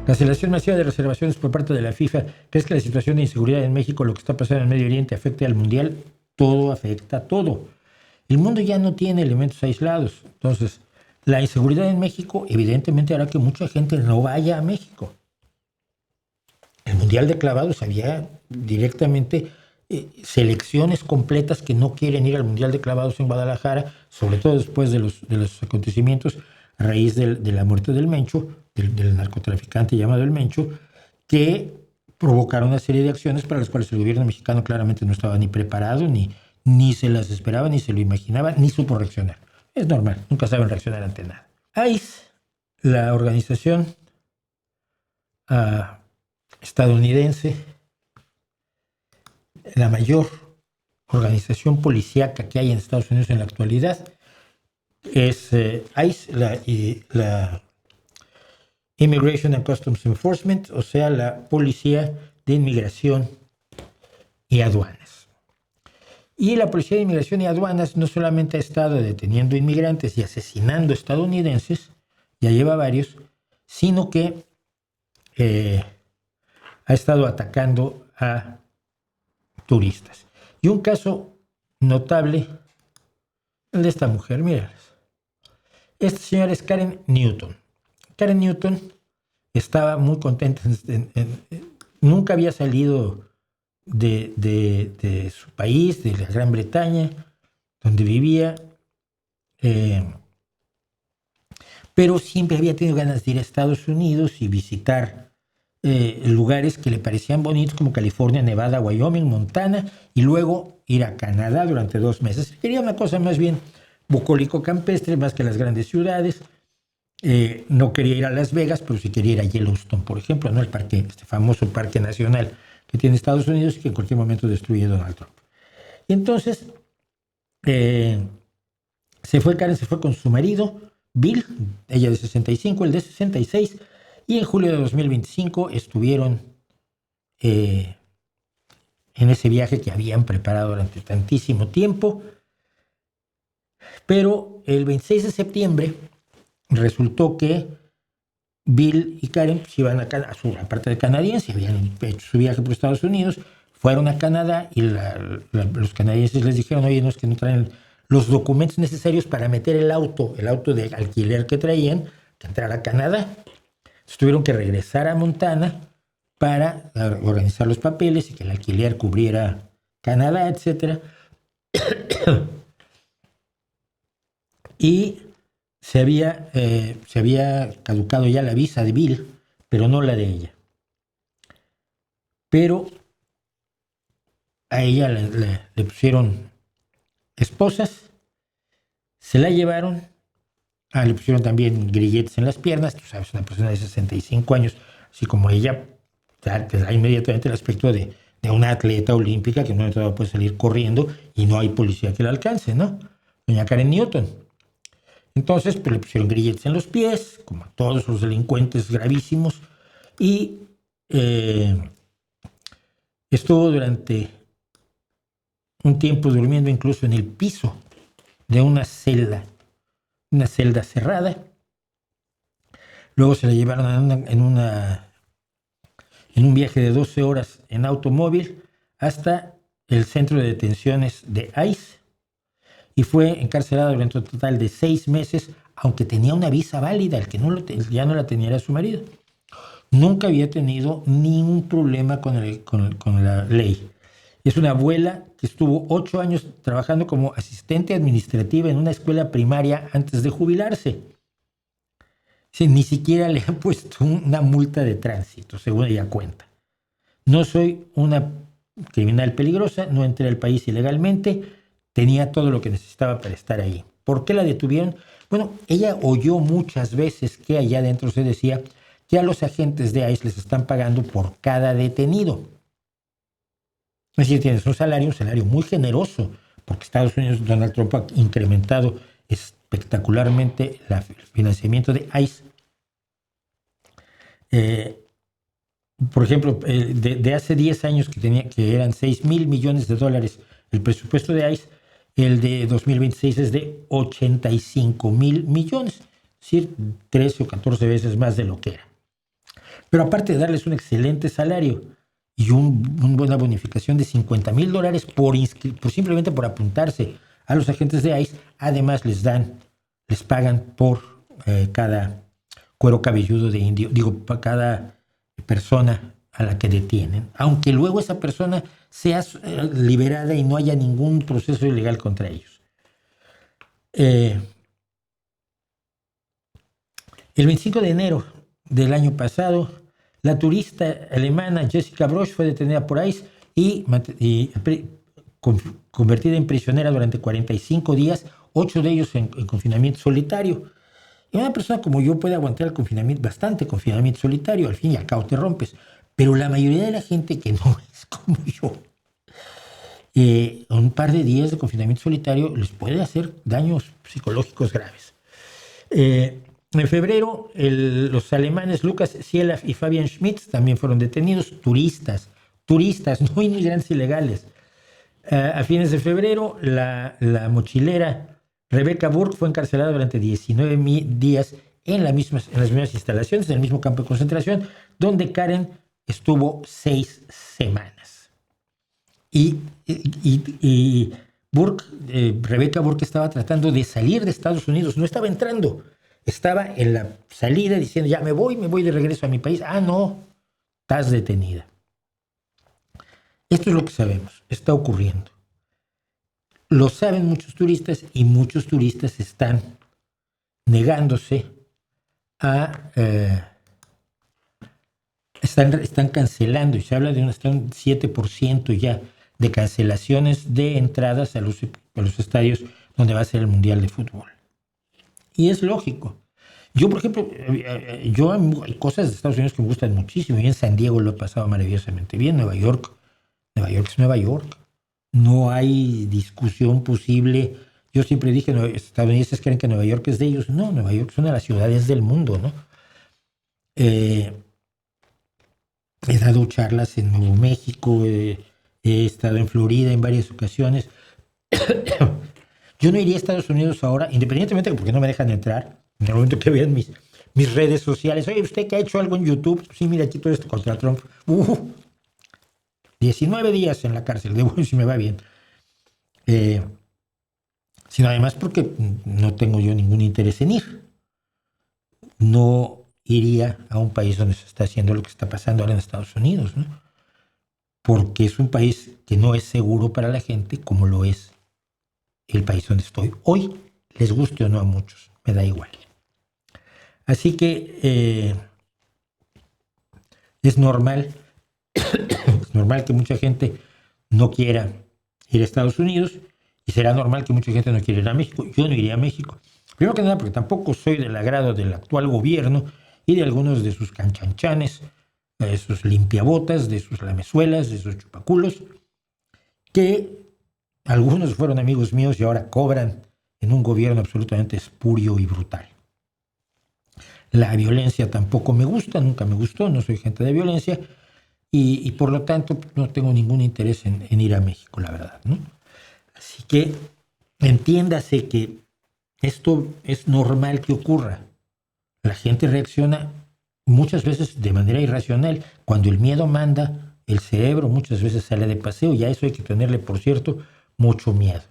Cancelación masiva de reservaciones por parte de la FIFA. ¿Crees que la situación de inseguridad en México, lo que está pasando en el Medio Oriente, afecte al Mundial? Todo afecta a todo. El mundo ya no tiene elementos aislados. Entonces, la inseguridad en México evidentemente hará que mucha gente no vaya a México. El Mundial de Clavados había directamente selecciones completas que no quieren ir al Mundial de Clavados en Guadalajara, sobre todo después de los acontecimientos a raíz de la muerte del Mencho, del narcotraficante llamado el Mencho, que provocaron una serie de acciones para las cuales el gobierno mexicano claramente no estaba ni preparado, ni se las esperaba, ni se lo imaginaba, ni supo reaccionar. Es normal, nunca saben reaccionar ante nada. ICE, la organización estadounidense, la mayor organización policíaca que hay en Estados Unidos en la actualidad, es ICE, la Immigration and Customs Enforcement, o sea, la Policía de Inmigración y Aduanas. Y la Policía de Inmigración y Aduanas no solamente ha estado deteniendo inmigrantes y asesinando estadounidenses, ya lleva varios, sino que ha estado atacando a turistas. Y un caso notable, el de esta mujer, míralas. Esta señora es Karen Newton. Karen Newton estaba muy contenta, nunca había salido de su país, de la Gran Bretaña, donde vivía, pero siempre había tenido ganas de ir a Estados Unidos y visitar lugares que le parecían bonitos como California, Nevada, Wyoming, Montana, y luego ir a Canadá durante 2 meses. Quería una cosa más bien bucólico campestre, más que las grandes ciudades. No quería ir a Las Vegas, pero sí quería ir a Yellowstone, por ejemplo, ¿no? El parque, este famoso parque nacional que tiene Estados Unidos y que en cualquier momento destruye Donald Trump. Y entonces Karen se fue con su marido, Bill, ella de 65, él de 66, y en julio de 2025 estuvieron en ese viaje que habían preparado durante tantísimo tiempo. Pero el 26 de septiembre resultó que Bill y Karen iban a su parte de canadiense, habían hecho su viaje por Estados Unidos, fueron a Canadá y los canadienses les dijeron, oye, no es que no traen los documentos necesarios para meter el auto de alquiler que traían, que entrar a Canadá. Entonces tuvieron que regresar a Montana para organizar los papeles y que el alquiler cubriera Canadá, etc. Y se había caducado ya la visa de Bill, pero no la de ella. Pero a ella le pusieron esposas, se la llevaron, le pusieron también grilletes en las piernas. Tú sabes, una persona de 65 años, así como ella, te da inmediatamente el aspecto de una atleta olímpica que no puede salir corriendo y no hay policía que la alcance, ¿no? Doña Karen Newton. Entonces, pues, le pusieron grilletes en los pies, como a todos los delincuentes gravísimos, y estuvo durante un tiempo durmiendo incluso en el piso de una celda cerrada. Luego se la llevaron en un viaje de 12 horas en automóvil hasta el centro de detenciones de ICE y fue encarcelada durante un total de 6 meses, aunque tenía una visa válida. El que ya no la tenía era su marido. Nunca había tenido ningún problema con la ley. Es una abuela que estuvo 8 años trabajando como asistente administrativa en una escuela primaria antes de jubilarse. Sí, ni siquiera le han puesto una multa de tránsito, según ella cuenta. No soy una criminal peligrosa, no entré al país ilegalmente, tenía todo lo que necesitaba para estar ahí. ¿Por qué la detuvieron? Bueno, ella oyó muchas veces que allá adentro se decía que a los agentes de ICE les están pagando por cada detenido. Es decir, tienes un salario muy generoso, porque Estados Unidos, Donald Trump ha incrementado espectacularmente el financiamiento de ICE. Por ejemplo, de hace 10 años que eran $6,000 millones el presupuesto de ICE, el de 2026 es de $85,000 millones, es decir, 13 o 14 veces más de lo que era. Pero aparte de darles un excelente salario y una buena bonificación de $50,000 simplemente por apuntarse a los agentes de ICE, además les pagan por cada cuero cabelludo de indio, para cada persona a la que detienen, aunque luego esa persona sea liberada y no haya ningún proceso ilegal contra ellos. El 25 de enero del año pasado, la turista alemana Jessica Brosch fue detenida por ICE y convertida en prisionera durante 45 días, 8 de ellos en confinamiento solitario. Y una persona como yo puede aguantar el confinamiento, bastante confinamiento solitario, al fin y al cabo te rompes. Pero la mayoría de la gente que no es como yo, un par de días de confinamiento solitario les puede hacer daños psicológicos graves. En febrero, los alemanes Lukas Sielaf y Fabian Schmitz también fueron detenidos, turistas, no inmigrantes ilegales. A fines de febrero, la mochilera Rebecca Burke fue encarcelada durante 19 días en las mismas instalaciones, en el mismo campo de concentración, donde Karen estuvo 6 semanas. Y Rebecca Burke estaba tratando de salir de Estados Unidos, no estaba entrando, estaba en la salida diciendo, ya me voy de regreso a mi país. Ah, no, estás detenida. Esto es lo que sabemos, está ocurriendo. Lo saben muchos turistas y muchos turistas están negándose están cancelando, y se habla de un 7% ya de cancelaciones de entradas a los estadios donde va a ser el Mundial de Fútbol. Y es lógico. Yo, por ejemplo, hay cosas de Estados Unidos que me gustan muchísimo. Y en San Diego lo he pasado maravillosamente bien. Nueva York es Nueva York. No hay discusión posible. Yo siempre dije, los estadounidenses creen que Nueva York es de ellos. No, Nueva York es una de las ciudades del mundo, ¿no? He dado charlas en Nuevo México, he estado en Florida en varias ocasiones. Yo no iría a Estados Unidos ahora, independientemente de porque no me dejan entrar. En el momento que vean mis redes sociales, oye, ¿usted que ha hecho algo en YouTube? Sí, mira, aquí todo esto contra Trump. 19 días en la cárcel, de bueno, si me va bien. Sino además porque no tengo yo ningún interés en ir. No iría a un país donde se está haciendo lo que está pasando ahora en Estados Unidos, ¿no? Porque es un país que no es seguro para la gente, como lo es el país donde estoy hoy, les guste o no a muchos, me da igual. Así que es normal que mucha gente no quiera ir a Estados Unidos, y será normal que mucha gente no quiera ir a México. Yo no iría a México. Primero que nada porque tampoco soy del agrado del actual gobierno y de algunos de sus canchanchanes, de sus limpiabotas, de sus lamezuelas, de sus chupaculos, que algunos fueron amigos míos y ahora cobran en un gobierno absolutamente espurio y brutal. La violencia tampoco me gusta, nunca me gustó, no soy gente de violencia y por lo tanto no tengo ningún interés en ir a México, la verdad, ¿no? Así que entiéndase que esto es normal que ocurra. La gente reacciona muchas veces de manera irracional. Cuando el miedo manda, el cerebro muchas veces sale de paseo y a eso hay que tenerle, por cierto, mucho miedo.